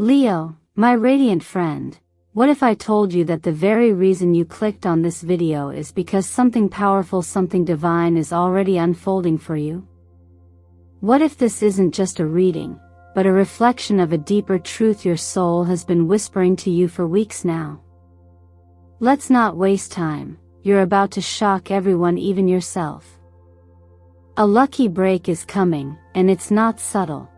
Leo, my radiant friend, what if I told you that the very reason you clicked on this video is because something powerful, something divine is already unfolding for you? What if this isn't just a reading, but a reflection of a deeper truth your soul has been whispering to you for weeks now? Let's not waste time, you're about to shock everyone, even yourself. A lucky break is coming, and it's not subtle.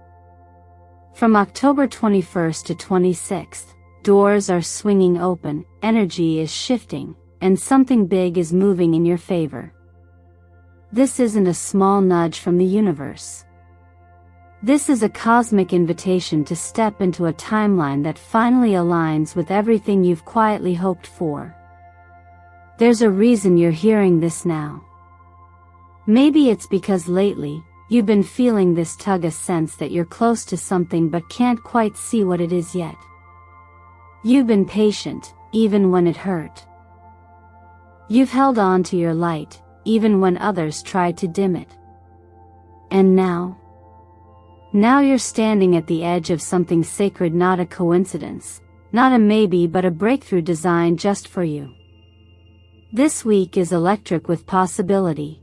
From October 21st to 26th, doors are swinging open, energy is shifting, and something big is moving in your favor. This isn't a small nudge from the universe. This is a cosmic invitation to step into a timeline that finally aligns with everything you've quietly hoped for. There's a reason you're hearing this now. Maybe it's because lately, you've been feeling this tug, a sense that you're close to something but can't quite see what it is yet. You've been patient, even when it hurt. You've held on to your light, even when others tried to dim it. And now you're standing at the edge of something sacred, not a coincidence, not a maybe, but a breakthrough designed just for you. This week is electric with possibility.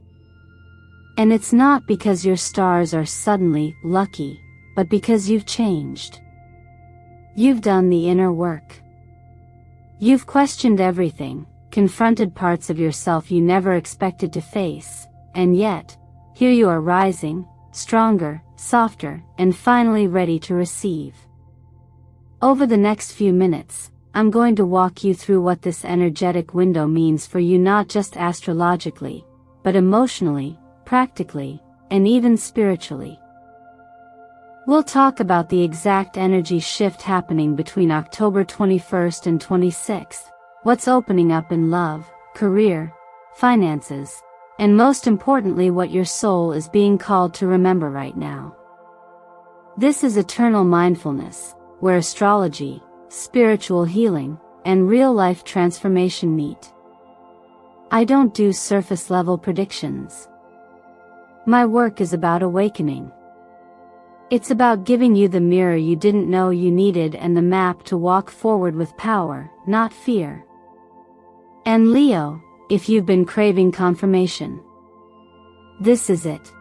And it's not because your stars are suddenly lucky, but because you've changed. You've done the inner work. You've questioned everything, confronted parts of yourself you never expected to face, and yet, here you are, rising, stronger, softer, and finally ready to receive. Over the next few minutes, I'm going to walk you through what this energetic window means for you, not just astrologically, but emotionally, practically, and even spiritually. We'll talk about the exact energy shift happening between October 21st and 26th, what's opening up in love, career, finances, and most importantly, what your soul is being called to remember right now. This is eternal mindfulness, where astrology, spiritual healing, and real-life transformation meet. I don't do surface-level predictions. My work is about awakening. It's about giving you the mirror you didn't know you needed and the map to walk forward with power, not fear. And Leo, if you've been craving confirmation, this is it.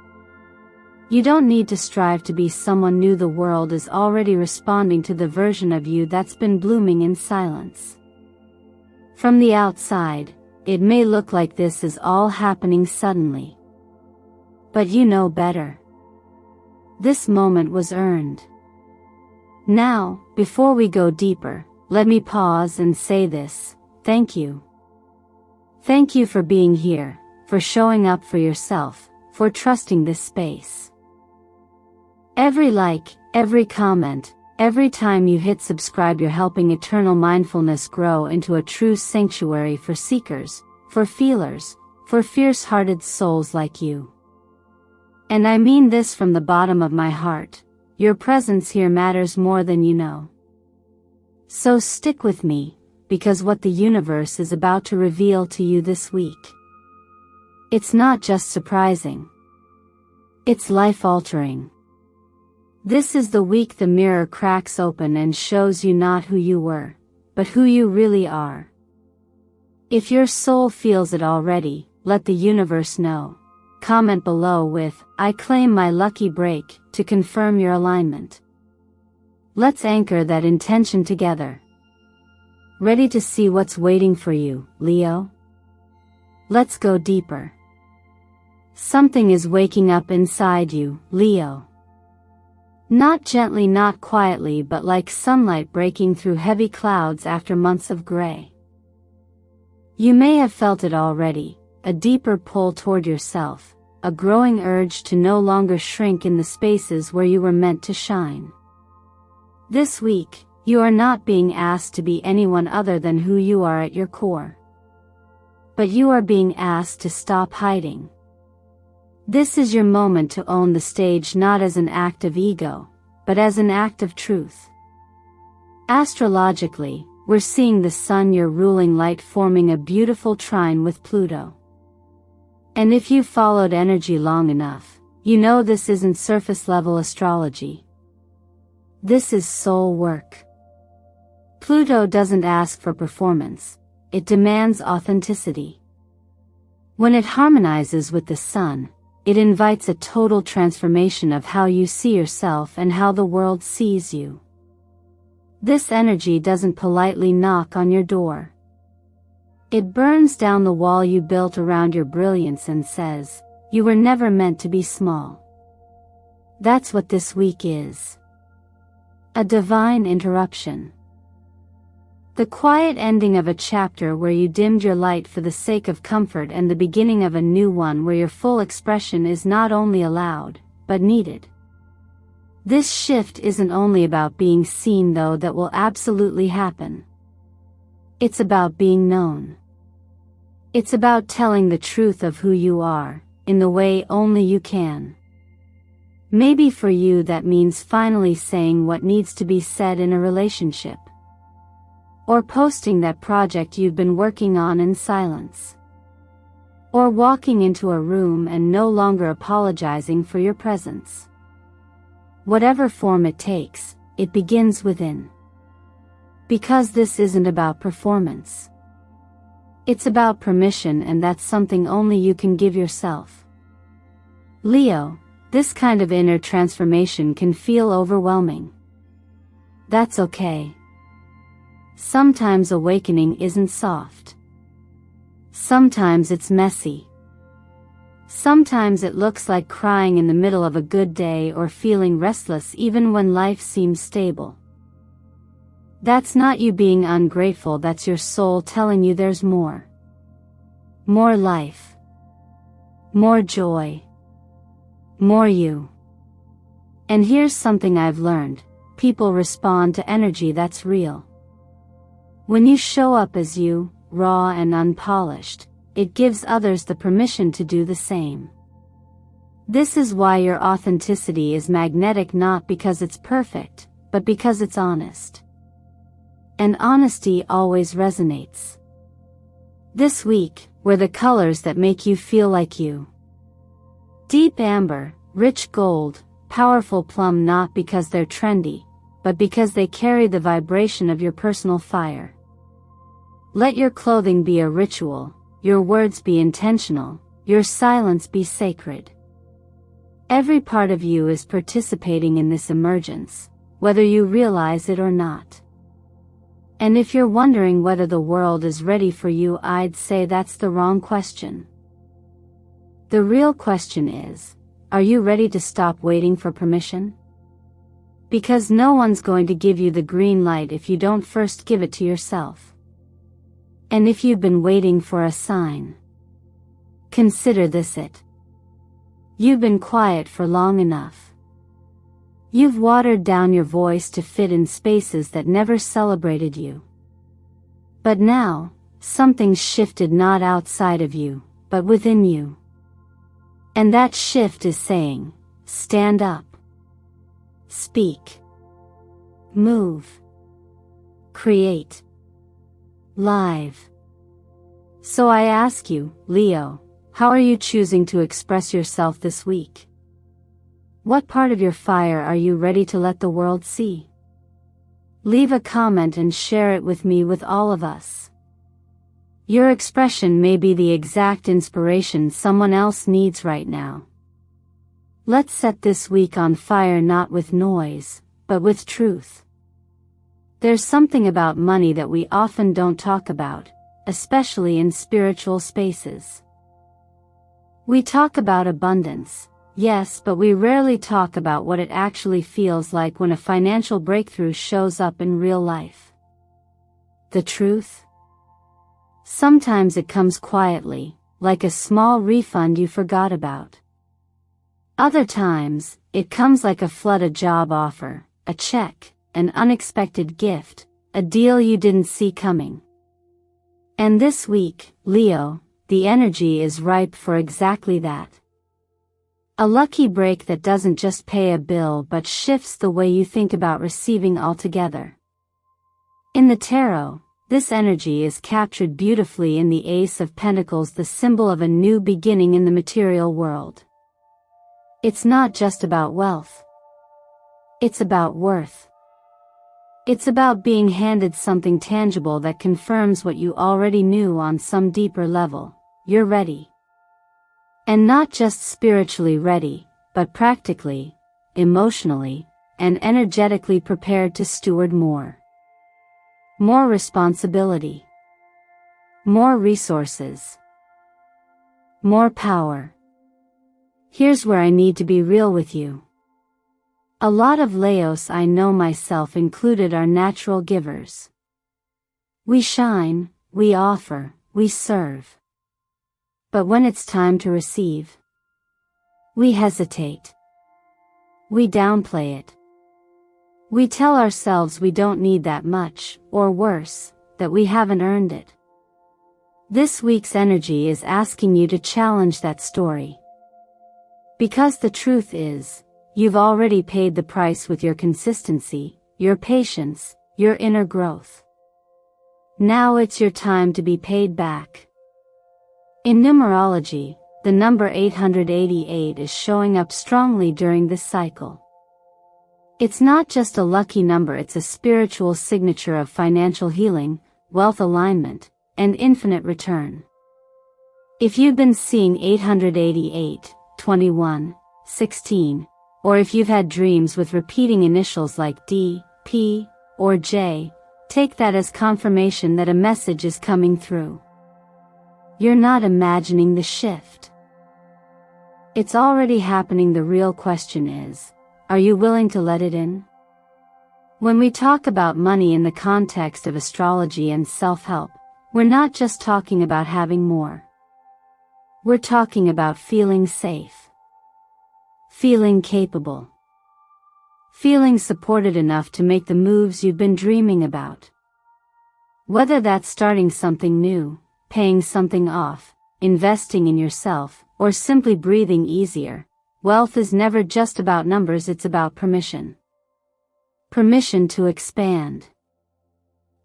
You don't need to strive to be someone new. The world is already responding to the version of you that's been blooming in silence. From the outside, it may look like this is all happening suddenly. But you know better. This moment was earned. Now, before we go deeper, let me pause and say this: thank you. Thank you for being here, for showing up for yourself, for trusting this space. Every like, every comment, every time you hit subscribe, you're helping eternal mindfulness grow into a true sanctuary for seekers, for feelers, for fierce-hearted souls like you. And I mean this from the bottom of my heart. Your presence here matters more than you know. So stick with me, because what the universe is about to reveal to you this week, it's not just surprising. It's life-altering. This is the week the mirror cracks open and shows you not who you were, but who you really are. If your soul feels it already, let the universe know. Comment below with, "I claim my lucky break," to confirm your alignment. Let's anchor that intention together. Ready to see what's waiting for you, Leo? Let's go deeper. Something is waking up inside you, Leo. Not gently, not quietly, but like sunlight breaking through heavy clouds after months of gray. You may have felt it already. A deeper pull toward yourself, a growing urge to no longer shrink in the spaces where you were meant to shine. This week, you are not being asked to be anyone other than who you are at your core. But you are being asked to stop hiding. This is your moment to own the stage, not as an act of ego, but as an act of truth. Astrologically, we're seeing the sun, your ruling light, forming a beautiful trine with Pluto. And if you've followed energy long enough, you know this isn't surface-level astrology. This is soul work. Pluto doesn't ask for performance, it demands authenticity. When it harmonizes with the Sun, it invites a total transformation of how you see yourself and how the world sees you. This energy doesn't politely knock on your door. It burns down the wall you built around your brilliance and says, "You were never meant to be small." That's what this week is. A divine interruption. The quiet ending of a chapter where you dimmed your light for the sake of comfort, and the beginning of a new one where your full expression is not only allowed, but needed. This shift isn't only about being seen, though that will absolutely happen. It's about being known. It's about telling the truth of who you are, in the way only you can. Maybe for you that means finally saying what needs to be said in a relationship. Or posting that project you've been working on in silence. Or walking into a room and no longer apologizing for your presence. Whatever form it takes, it begins within. Because this isn't about performance. It's about permission, and that's something only you can give yourself. Leo, this kind of inner transformation can feel overwhelming. That's okay. Sometimes awakening isn't soft. Sometimes it's messy. Sometimes it looks like crying in the middle of a good day or feeling restless even when life seems stable. That's not you being ungrateful, that's your soul telling you there's more. More life. More joy. More you. And here's something I've learned: people respond to energy that's real. When you show up as you, raw and unpolished, it gives others the permission to do the same. This is why your authenticity is magnetic, not because it's perfect, but because it's honest. And honesty always resonates. This week, wear the colors that make you feel like you. Deep amber, rich gold, powerful plum, not because they're trendy, but because they carry the vibration of your personal fire. Let your clothing be a ritual, your words be intentional, your silence be sacred. Every part of you is participating in this emergence, whether you realize it or not. And if you're wondering whether the world is ready for you, I'd say that's the wrong question. The real question is, are you ready to stop waiting for permission? Because no one's going to give you the green light if you don't first give it to yourself. And if you've been waiting for a sign, consider this it. You've been quiet for long enough. You've watered down your voice to fit in spaces that never celebrated you. But now, something's shifted, not outside of you, but within you. And that shift is saying, stand up. Speak. Move. Create. Live. So I ask you, Leo, how are you choosing to express yourself this week? What part of your fire are you ready to let the world see? Leave a comment and share it with me, with all of us. Your expression may be the exact inspiration someone else needs right now. Let's set this week on fire, not with noise, but with truth. There's something about money that we often don't talk about, especially in spiritual spaces. We talk about abundance, yes, but we rarely talk about what it actually feels like when a financial breakthrough shows up in real life. The truth? Sometimes it comes quietly, like a small refund you forgot about. Other times, it comes like a flood: a job offer, a check, an unexpected gift, a deal you didn't see coming. And this week, Leo, the energy is ripe for exactly that. A lucky break that doesn't just pay a bill but shifts the way you think about receiving altogether. In the tarot, this energy is captured beautifully in the Ace of Pentacles, the symbol of a new beginning in the material world. It's not just about wealth. It's about worth. It's about being handed something tangible that confirms what you already knew on some deeper level. You're ready. And not just spiritually ready, but practically, emotionally, and energetically prepared to steward more. More responsibility. More resources. More power. Here's where I need to be real with you. A lot of Leos I know, myself included, are natural givers. We shine, we offer, we serve. But when it's time to receive, we hesitate. We downplay it. We tell ourselves we don't need that much, or worse, that we haven't earned it. This week's energy is asking you to challenge that story. Because the truth is, you've already paid the price with your consistency, your patience, your inner growth. Now it's your time to be paid back. In numerology, the number 888 is showing up strongly during this cycle. It's not just a lucky number, it's a spiritual signature of financial healing, wealth alignment, and infinite return. If you've been seeing 888, 21, 16, or if you've had dreams with repeating initials like D, P, or J, take that as confirmation that a message is coming through. You're not imagining the shift. It's already happening. The real question is, are you willing to let it in? When we talk about money in the context of astrology and self-help, we're not just talking about having more. We're talking about feeling safe. Feeling capable. Feeling supported enough to make the moves you've been dreaming about. Whether that's starting something new, paying something off, investing in yourself, or simply breathing easier, wealth is never just about numbers, it's about permission. Permission to expand.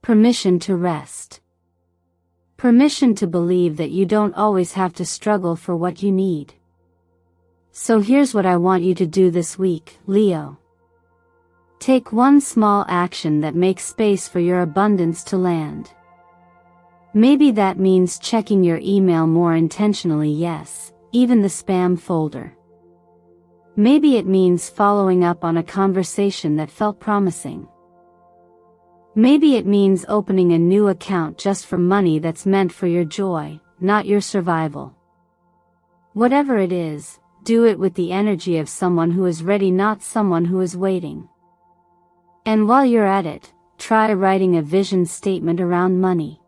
Permission to rest. Permission to believe that you don't always have to struggle for what you need. So here's what I want you to do this week, Leo. Take one small action that makes space for your abundance to land. Maybe that means checking your email more intentionally, yes, even the spam folder. Maybe it means following up on a conversation that felt promising. Maybe it means opening a new account just for money that's meant for your joy, not your survival. Whatever it is, do it with the energy of someone who is ready, not someone who is waiting. And while you're at it, try writing a vision statement around money.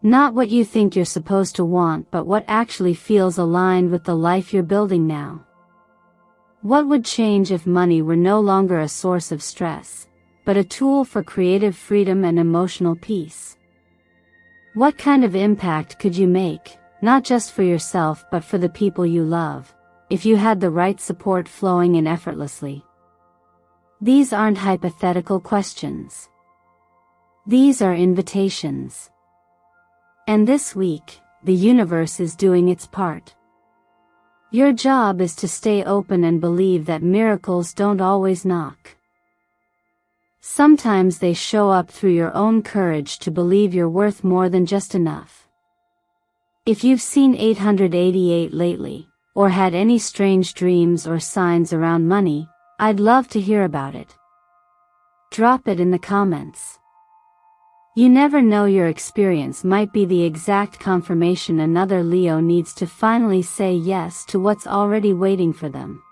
Not what you think you're supposed to want, but what actually feels aligned with the life you're building now. What would change if money were no longer a source of stress, but a tool for creative freedom and emotional peace? What kind of impact could you make, not just for yourself but for the people you love, if you had the right support flowing in effortlessly? These aren't hypothetical questions. These are invitations. And this week, the universe is doing its part. Your job is to stay open and believe that miracles don't always knock. Sometimes they show up through your own courage to believe you're worth more than just enough. If you've seen 888 lately, or had any strange dreams or signs around money, I'd love to hear about it. Drop it in the comments. You never know, your experience might be the exact confirmation another Leo needs to finally say yes to what's already waiting for them.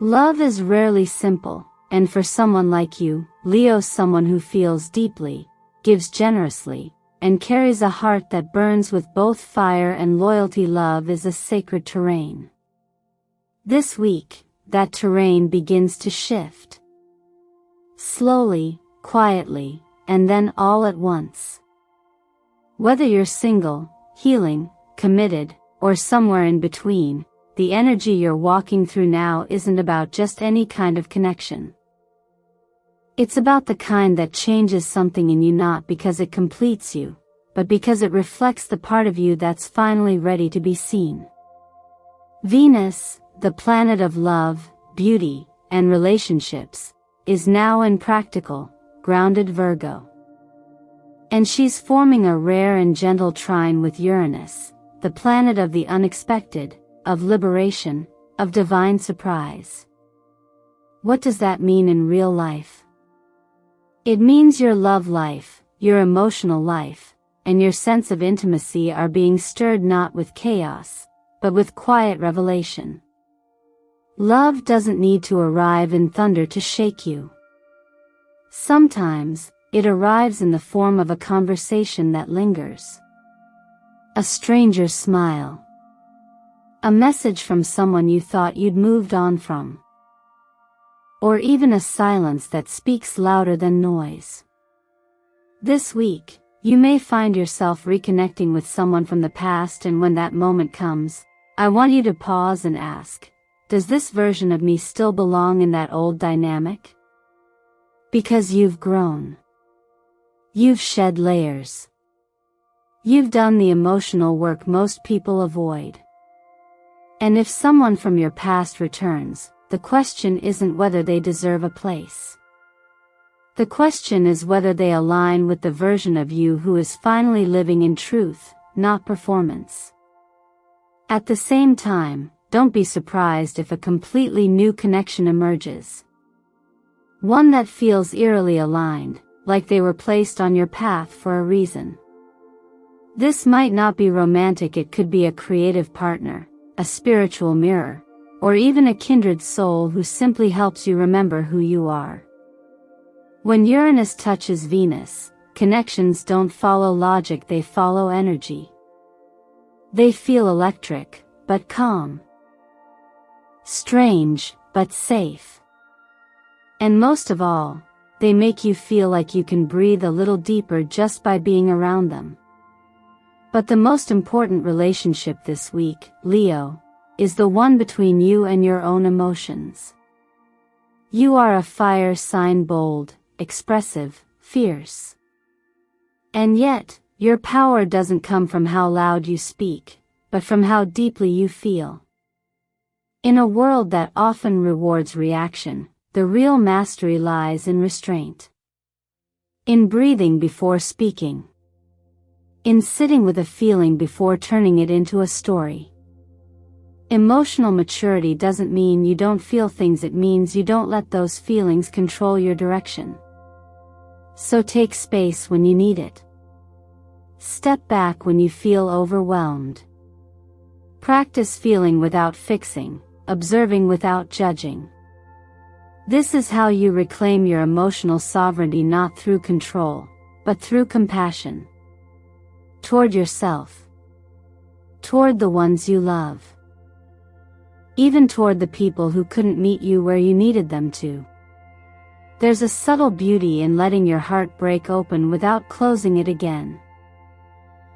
Love is rarely simple, and for someone like you, Leo, someone who feels deeply, gives generously, and carries a heart that burns with both fire and loyalty, love is a sacred terrain. This week, that terrain begins to shift. Slowly, quietly, and then all at once. Whether you're single, healing, committed, or somewhere in between, the energy you're walking through now isn't about just any kind of connection. It's about the kind that changes something in you, not because it completes you, but because it reflects the part of you that's finally ready to be seen. Venus, the planet of love, beauty, and relationships, is now in practical, grounded Virgo. And she's forming a rare and gentle trine with Uranus, the planet of the unexpected, of liberation, of divine surprise. What does that mean in real life? It means your love life, your emotional life, and your sense of intimacy are being stirred not with chaos, but with quiet revelation. Love doesn't need to arrive in thunder to shake you. Sometimes, it arrives in the form of a conversation that lingers. A stranger's smile. A message from someone you thought you'd moved on from. Or even a silence that speaks louder than noise. This week, you may find yourself reconnecting with someone from the past, and when that moment comes, I want you to pause and ask, does this version of me still belong in that old dynamic? Because you've grown. You've shed layers. You've done the emotional work most people avoid. And if someone from your past returns, the question isn't whether they deserve a place. The question is whether they align with the version of you who is finally living in truth, not performance. At the same time, don't be surprised if a completely new connection emerges. One that feels eerily aligned, like they were placed on your path for a reason. This might not be romantic, it could be a creative partner, a spiritual mirror, or even a kindred soul who simply helps you remember who you are. When Uranus touches Venus, connections don't follow logic, they follow energy. They feel electric, but calm. Strange, but safe. And most of all, they make you feel like you can breathe a little deeper just by being around them. But the most important relationship this week, Leo, is the one between you and your own emotions. You are a fire sign, bold, expressive, fierce. And yet, your power doesn't come from how loud you speak, but from how deeply you feel. In a world that often rewards reaction, the real mastery lies in restraint. In breathing before speaking. In sitting with a feeling before turning it into a story. Emotional maturity doesn't mean you don't feel things, it means you don't let those feelings control your direction. So take space when you need it. Step back when you feel overwhelmed. Practice feeling without fixing, observing without judging. This is how you reclaim your emotional sovereignty, not through control, but through compassion. Toward yourself. Toward the ones you love. Even toward the people who couldn't meet you where you needed them to. There's a subtle beauty in letting your heart break open without closing it again.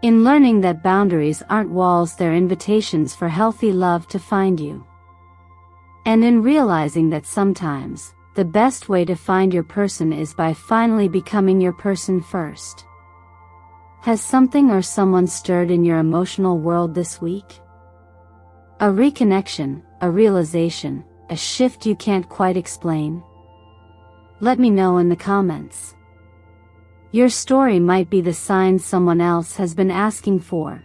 In learning that boundaries aren't walls, they're invitations for healthy love to find you. And in realizing that sometimes, the best way to find your person is by finally becoming your person first. Has something or someone stirred in your emotional world this week? A reconnection, a realization, a shift you can't quite explain? Let me know in the comments. Your story might be the sign someone else has been asking for.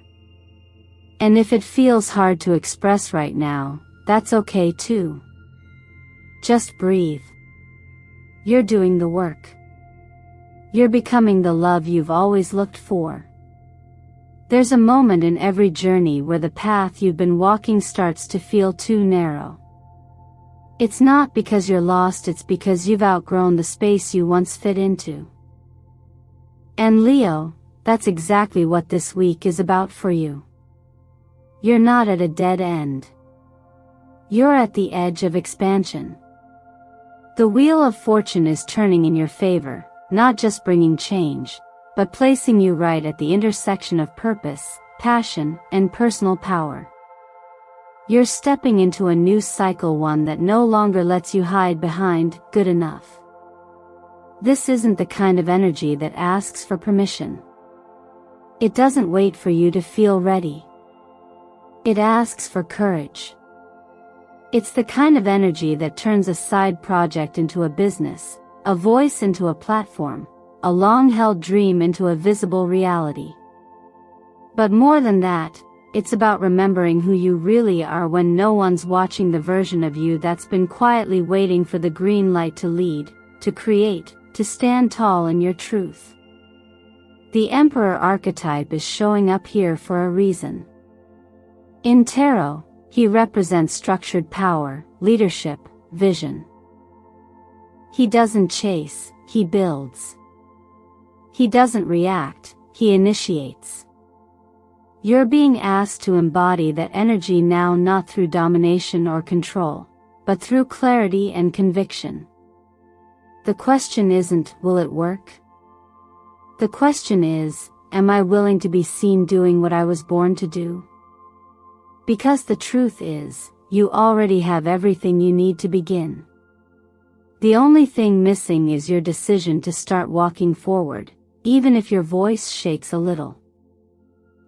And if it feels hard to express right now, that's okay too. Just breathe. You're doing the work. You're becoming the love you've always looked for. There's a moment in every journey where the path you've been walking starts to feel too narrow. It's not because you're lost, it's because you've outgrown the space you once fit into. And Leo, that's exactly what this week is about for you. You're not at a dead end. You're at the edge of expansion. The wheel of fortune is turning in your favor, not just bringing change, but placing you right at the intersection of purpose, passion, and personal power. You're stepping into a new cycle, one that no longer lets you hide behind good enough. This isn't the kind of energy that asks for permission. It doesn't wait for you to feel ready. It asks for courage. It's the kind of energy that turns a side project into a business, a voice into a platform, a long-held dream into a visible reality. But more than that, it's about remembering who you really are when no one's watching, the version of you that's been quietly waiting for the green light to lead, to create, to stand tall in your truth. The Emperor archetype is showing up here for a reason. In tarot, he represents structured power, leadership, vision. He doesn't chase, he builds. He doesn't react, he initiates. You're being asked to embody that energy now, not through domination or control, but through clarity and conviction. The question isn't, will it work? The question is, am I willing to be seen doing what I was born to do? Because the truth is, you already have everything you need to begin. The only thing missing is your decision to start walking forward, even if your voice shakes a little.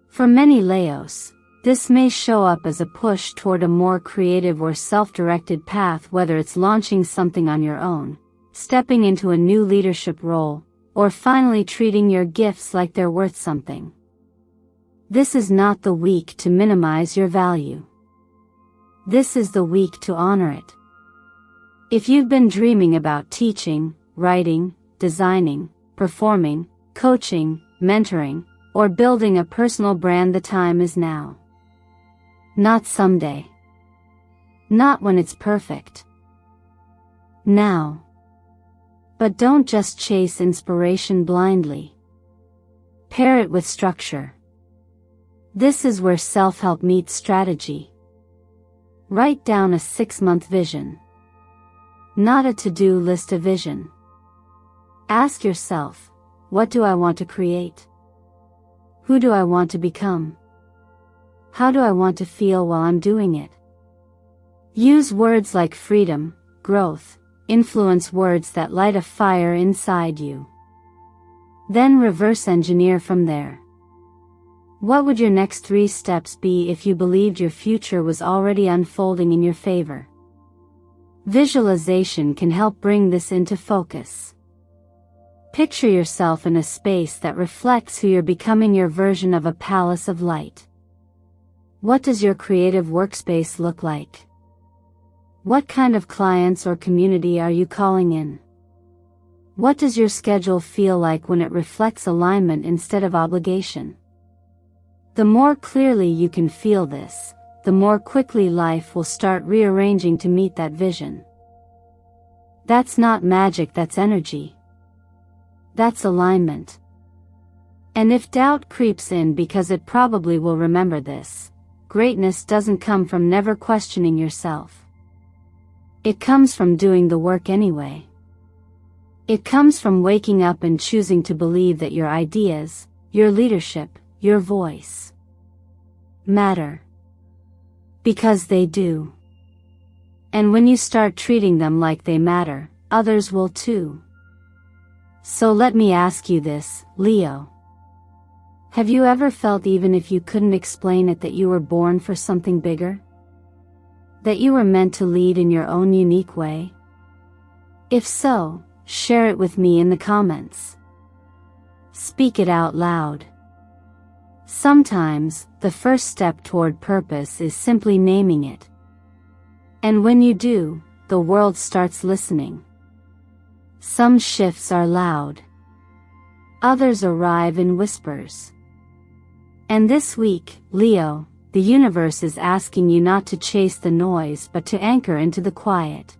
For many Leos, this may show up as a push toward a more creative or self-directed path, whether it's launching something on your own, stepping into a new leadership role, or finally treating your gifts like they're worth something. This is not the week to minimize your value. This is the week to honor it. If you've been dreaming about teaching, writing, designing, performing, coaching, mentoring, or building a personal brand, the time is now. Not someday. Not when it's perfect. Now. But don't just chase inspiration blindly. Pair it with structure. This is where self-help meets strategy. Write down a 6-month vision. Not a to-do list, a vision. Ask yourself, what do I want to create? Who do I want to become? How do I want to feel while I'm doing it? Use words like freedom, growth, influence, words that light a fire inside you. Then reverse engineer from there. What would your next 3 steps be if you believed your future was already unfolding in your favor? Visualization can help bring this into focus. Picture yourself in a space that reflects who you're becoming, your version of a palace of light. What does your creative workspace look like? What kind of clients or community are you calling in? What does your schedule feel like when it reflects alignment instead of obligation? The more clearly you can feel this, the more quickly life will start rearranging to meet that vision. That's not magic, that's energy. That's alignment. And if doubt creeps in, because it probably will, remember this: greatness doesn't come from never questioning yourself. It comes from doing the work anyway. It comes from waking up and choosing to believe that your ideas, your leadership, your voice matter. Because they do. And when you start treating them like they matter, others will too. So let me ask you this, Leo. Have you ever felt, even if you couldn't explain it, that you were born for something bigger? That you were meant to lead in your own unique way? If so, share it with me in the comments. Speak it out loud. Sometimes, the first step toward purpose is simply naming it. And when you do, the world starts listening. Some shifts are loud. Others arrive in whispers. And this week, Leo, the universe is asking you not to chase the noise but to anchor into the quiet.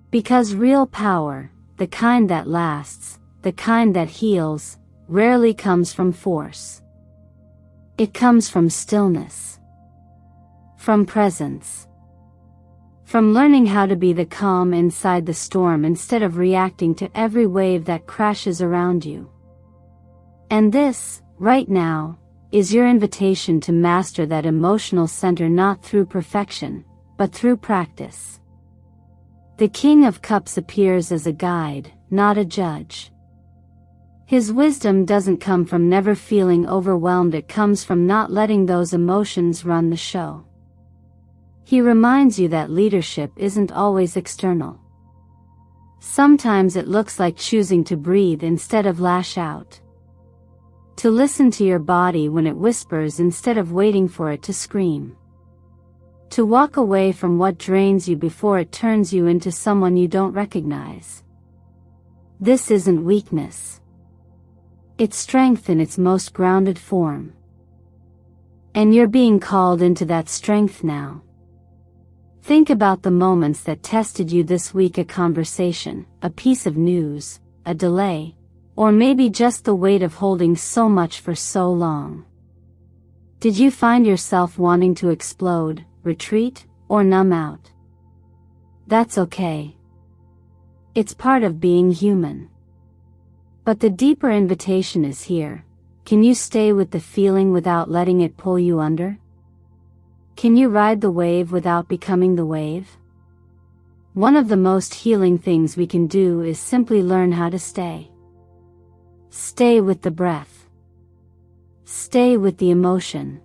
Because real power, the kind that lasts, the kind that heals, rarely comes from force. It comes from stillness. From presence. From learning how to be the calm inside the storm instead of reacting to every wave that crashes around you. And this, right now, is your invitation to master that emotional center, not through perfection, but through practice. The King of Cups appears as a guide, not a judge. His wisdom doesn't come from never feeling overwhelmed, it comes from not letting those emotions run the show. He reminds you that leadership isn't always external. Sometimes it looks like choosing to breathe instead of lash out. To listen to your body when it whispers instead of waiting for it to scream. To walk away from what drains you before it turns you into someone you don't recognize. This isn't weakness. It's strength in its most grounded form. And you're being called into that strength now. Think about the moments that tested you this week: a conversation, a piece of news, a delay, or maybe just the weight of holding so much for so long. Did you find yourself wanting to explode, retreat, or numb out? That's okay. It's part of being human. But the deeper invitation is here. Can you stay with the feeling without letting it pull you under? Can you ride the wave without becoming the wave? One of the most healing things we can do is simply learn how to stay. Stay with the breath. Stay with the emotion.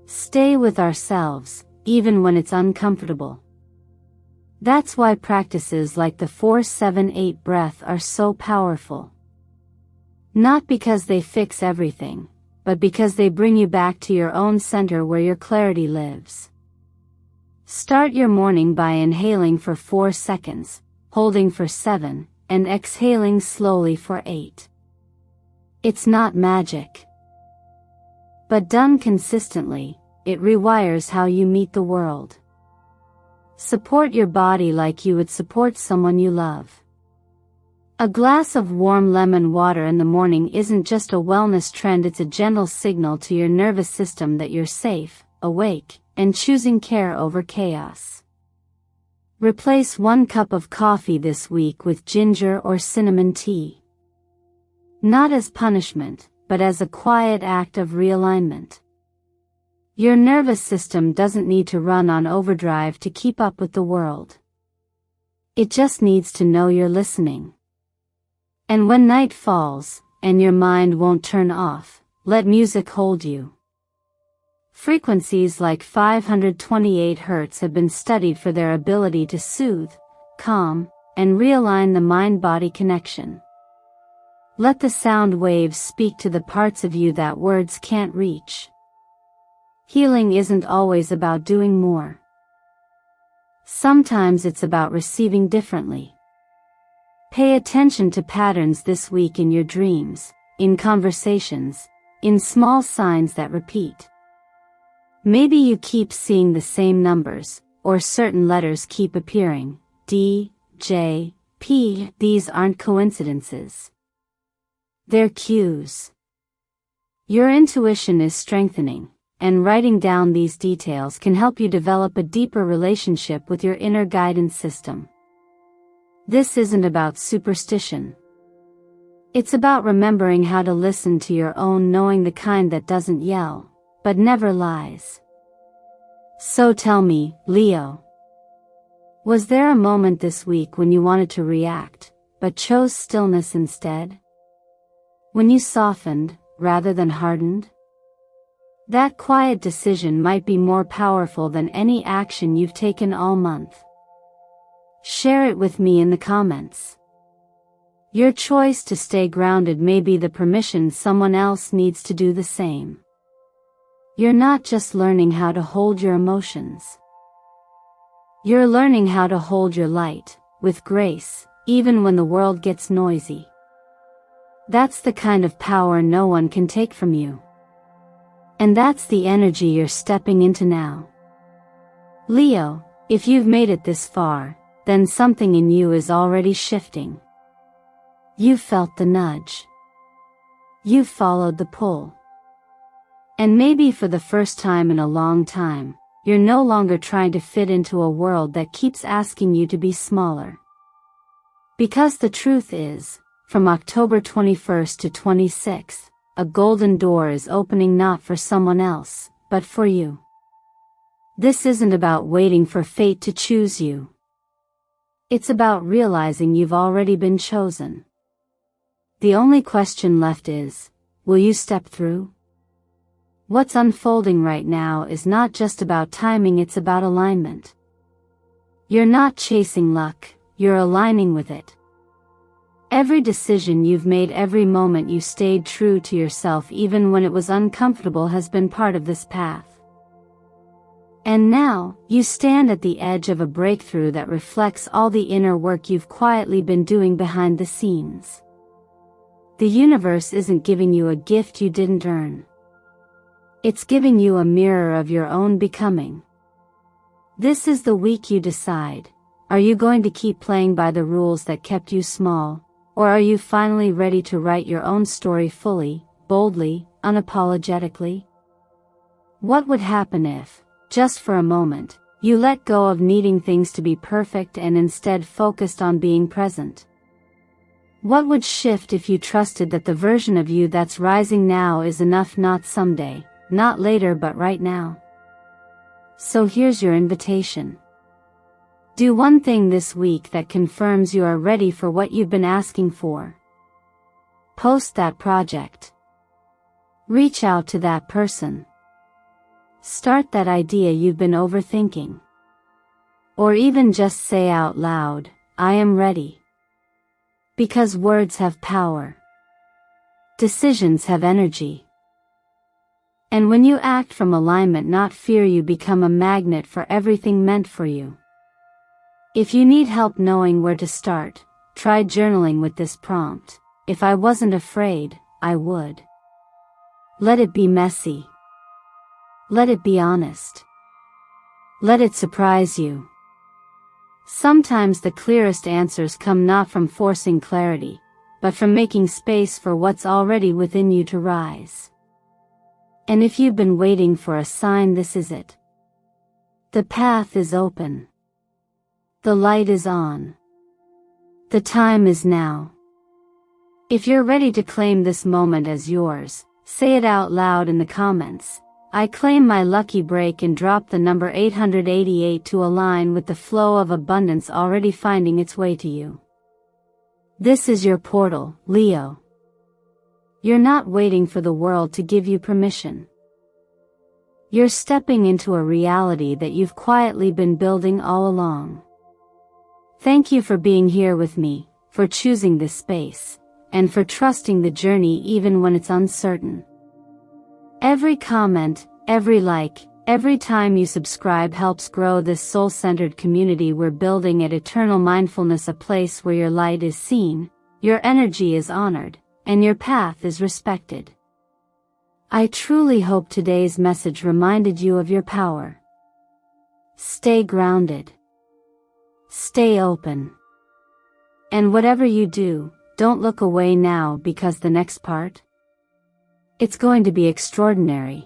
Stay with ourselves, even when it's uncomfortable. That's why practices like the 4-7-8 breath are so powerful. Not because they fix everything, but because they bring you back to your own center where your clarity lives. Start your morning by inhaling for 4 seconds, holding for 7, and exhaling slowly for 8. It's not magic. But done consistently, it rewires how you meet the world. Support your body like you would support someone you love. A glass of warm lemon water in the morning isn't just a wellness trend, it's a gentle signal to your nervous system that you're safe, awake, and choosing care over chaos. Replace 1 cup of coffee this week with ginger or cinnamon tea. Not as punishment, but as a quiet act of realignment. Your nervous system doesn't need to run on overdrive to keep up with the world. It just needs to know you're listening. And when night falls, and your mind won't turn off, let music hold you. Frequencies like 528 Hz have been studied for their ability to soothe, calm, and realign the mind-body connection. Let the sound waves speak to the parts of you that words can't reach. Healing isn't always about doing more. Sometimes it's about receiving differently. Pay attention to patterns this week in your dreams, in conversations, in small signs that repeat. Maybe you keep seeing the same numbers, or certain letters keep appearing: D, J, P. These aren't coincidences. They're cues. Your intuition is strengthening, and writing down these details can help you develop a deeper relationship with your inner guidance system. This isn't about superstition. It's about remembering how to listen to your own knowing, the kind that doesn't yell, but never lies. So tell me, Leo, was there a moment this week when you wanted to react, but chose stillness instead? When you softened, rather than hardened? That quiet decision might be more powerful than any action you've taken all month. Share it with me in the comments. Your choice to stay grounded may be the permission someone else needs to do the same. You're not just learning how to hold your emotions. You're learning how to hold your light, with grace, even when the world gets noisy. That's the kind of power no one can take from you. And that's the energy you're stepping into now. Leo, if you've made it this far, then something in you is already shifting. You felt the nudge. You followed the pull. And maybe for the first time in a long time, you're no longer trying to fit into a world that keeps asking you to be smaller. Because the truth is, from October 21st to 26th, a golden door is opening, not for someone else, but for you. This isn't about waiting for fate to choose you. It's about realizing you've already been chosen. The only question left is, will you step through? What's unfolding right now is not just about timing, it's about alignment. You're not chasing luck, you're aligning with it. Every decision you've made, every moment you stayed true to yourself even when it was uncomfortable has been part of this path. And now, you stand at the edge of a breakthrough that reflects all the inner work you've quietly been doing behind the scenes. The universe isn't giving you a gift you didn't earn. It's giving you a mirror of your own becoming. This is the week you decide. Are you going to keep playing by the rules that kept you small, or are you finally ready to write your own story fully, boldly, unapologetically? What would happen if, just for a moment, you let go of needing things to be perfect and instead focused on being present? What would shift if you trusted that the version of you that's rising now is enough, not someday, not later, but right now? So here's your invitation. Do one thing this week that confirms you are ready for what you've been asking for. Post that project. Reach out to that person. Start that idea you've been overthinking. Or even just say out loud, I am ready. Because words have power. Decisions have energy. And when you act from alignment, not fear, you become a magnet for everything meant for you. If you need help knowing where to start, try journaling with this prompt. If I wasn't afraid, I would. Let it be messy. Let it be honest. Let it surprise you. Sometimes the clearest answers come not from forcing clarity, but from making space for what's already within you to rise. And if you've been waiting for a sign, this is it. The path is open. The light is on. The time is now. If you're ready to claim this moment as yours, say it out loud in the comments. I claim my lucky break, and drop the number 888 to align with the flow of abundance already finding its way to you. This is your portal, Leo. You're not waiting for the world to give you permission. You're stepping into a reality that you've quietly been building all along. Thank you for being here with me, for choosing this space, and for trusting the journey even when it's uncertain. Every comment, every like, every time you subscribe helps grow this soul-centered community we're building at Eternal Mindfulness, a place where your light is seen, your energy is honored, and your path is respected. I truly hope today's message reminded you of your power. Stay grounded. Stay open. And whatever you do, don't look away now, because the next part, it's going to be extraordinary.